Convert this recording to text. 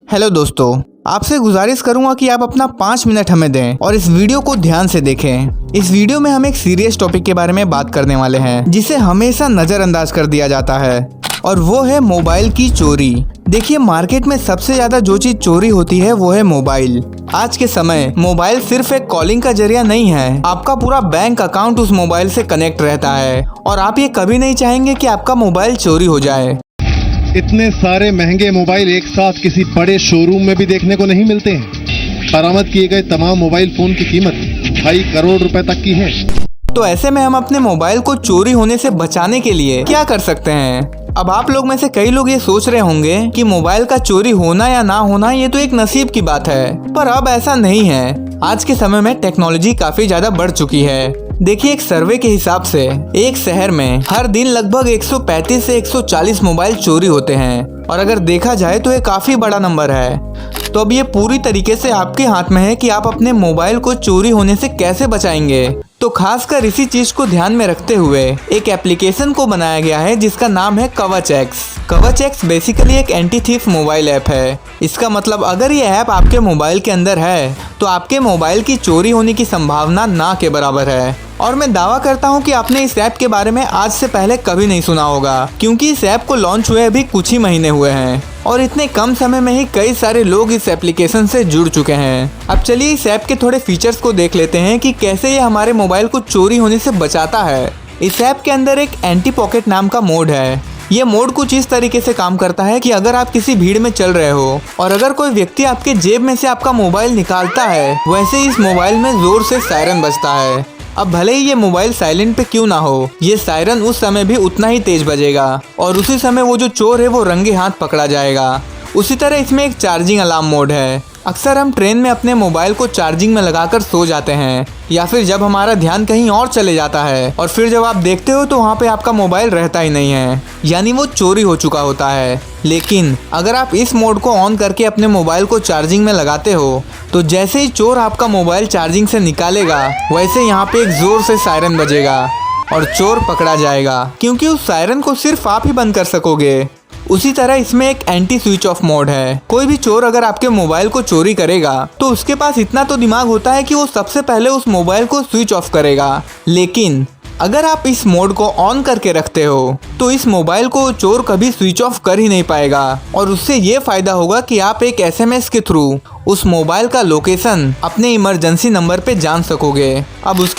Hello दोस्तों, आपसे गुजारिश करूंगा कि आप अपना 5 मिनट हमें दें और इस वीडियो को ध्यान से देखें। इस वीडियो में हम एक सीरियस टॉपिक के बारे में बात करने वाले हैं जिसे हमेशा नजरअंदाज कर दिया जाता है, और वो है मोबाइल की चोरी। देखिए, मार्केट में सबसे ज्यादा जो चीज चोरी होती है वो है मोबाइल। आज के समय मोबाइल सिर्फ एक कॉलिंग का जरिया नहीं है, आपका पूरा बैंक अकाउंट उस मोबाइल से कनेक्ट रहता है और आप ये कभी नहीं चाहेंगे कि आपका मोबाइल चोरी हो जाए। इतने सारे महंगे मोबाइल एक साथ किसी बड़े शोरूम में भी देखने को नहीं मिलते हैं। बरामद किए गए तमाम मोबाइल फोन की कीमत 2.5 करोड़ रुपए तक की है। तो ऐसे में हम अपने मोबाइल को चोरी होने से बचाने के लिए क्या कर सकते हैं? अब आप लोग में से कई लोग ये सोच रहे होंगे कि मोबाइल का चोरी होना या ना होना ये तो एक नसीब की बात है, पर अब ऐसा नहीं है। आज के समय में टेक्नोलॉजी काफी ज्यादा बढ़ चुकी है। देखिए, एक सर्वे के हिसाब से एक शहर में हर दिन लगभग 135 से 140 मोबाइल चोरी होते हैं, और अगर देखा जाए तो ये काफी बड़ा नंबर है। तो अब ये पूरी तरीके से आपके हाथ में है कि आप अपने मोबाइल को चोरी होने से कैसे बचाएंगे। तो खासकर इसी चीज को ध्यान में रखते हुए एक एप्लीकेशन को बनाया गया है जिसका नाम है कवच-X। कवच-X बेसिकली एक एंटी थीफ मोबाइल ऐप है। इसका मतलब अगर ये ऐप आपके मोबाइल के अंदर है तो आपके मोबाइल की चोरी होने की संभावना ना के बराबर है। और मैं दावा करता हूँ कि आपने इस ऐप के बारे में आज से पहले कभी नहीं सुना होगा, क्योंकि इस ऐप को लॉन्च हुए अभी कुछ ही महीने हुए हैं और इतने कम समय में ही कई सारे लोग इस एप्लीकेशन से जुड़ चुके हैं। अब चलिए इस ऐप के थोड़े फीचर्स को देख लेते हैं कि कैसे ये हमारे मोबाइल को चोरी होने से बचाता है। इस ऐप के अंदर एक एंटी पॉकेट नाम का मोड है। ये मोड कुछ इस तरीके से काम करता है कि अगर आप किसी भीड़ में चल रहे हो और अगर कोई व्यक्ति आपके जेब में से आपका मोबाइल निकालता है, वैसे ही इस मोबाइल में जोर से सायरन बजता है। अब भले ही ये मोबाइल साइलेंट पे क्यों ना हो, ये सायरन उस समय भी उतना ही तेज बजेगा और उसी समय वो जो चोर है वो रंगे हाथ पकड़ा जाएगा। उसी तरह इसमें एक चार्जिंग अलार्म मोड है। अक्सर हम ट्रेन में अपने मोबाइल को चार्जिंग में लगाकर सो जाते हैं, या फिर जब हमारा ध्यान कहीं और चले जाता है और फिर जब आप देखते हो तो वहाँ पे आपका मोबाइल रहता ही नहीं है, यानी वो चोरी हो चुका होता है। लेकिन अगर आप इस मोड को ऑन करके अपने मोबाइल को चार्जिंग में लगाते हो तो जैसे ही चोर आपका मोबाइल चार्जिंग से निकालेगा, वैसे यहाँ पे एक जोर से सायरन बजेगा और चोर पकड़ा जाएगा, क्योंकि उस सायरन को सिर्फ आप ही बंद कर सकोगे। उसी तरह इसमें एक एंटी स्विच ऑफ मोड है। कोई भी चोर अगर आपके मोबाइल को चोरी करेगा तो उसके पास इतना तो दिमाग होता है कि वो सबसे पहले उस मोबाइल को स्विच ऑफ करेगा। लेकिन अगर आप इस मोड को ऑन करके रखते हो तो इस मोबाइल को चोर कभी स्विच ऑफ कर ही नहीं पाएगा, और उससे ये फायदा होगा कि आप एक SMS के थ्रू उस मोबाइल का लोकेशन अपने इमरजेंसी नंबर पे जान सकोगे। अब उसके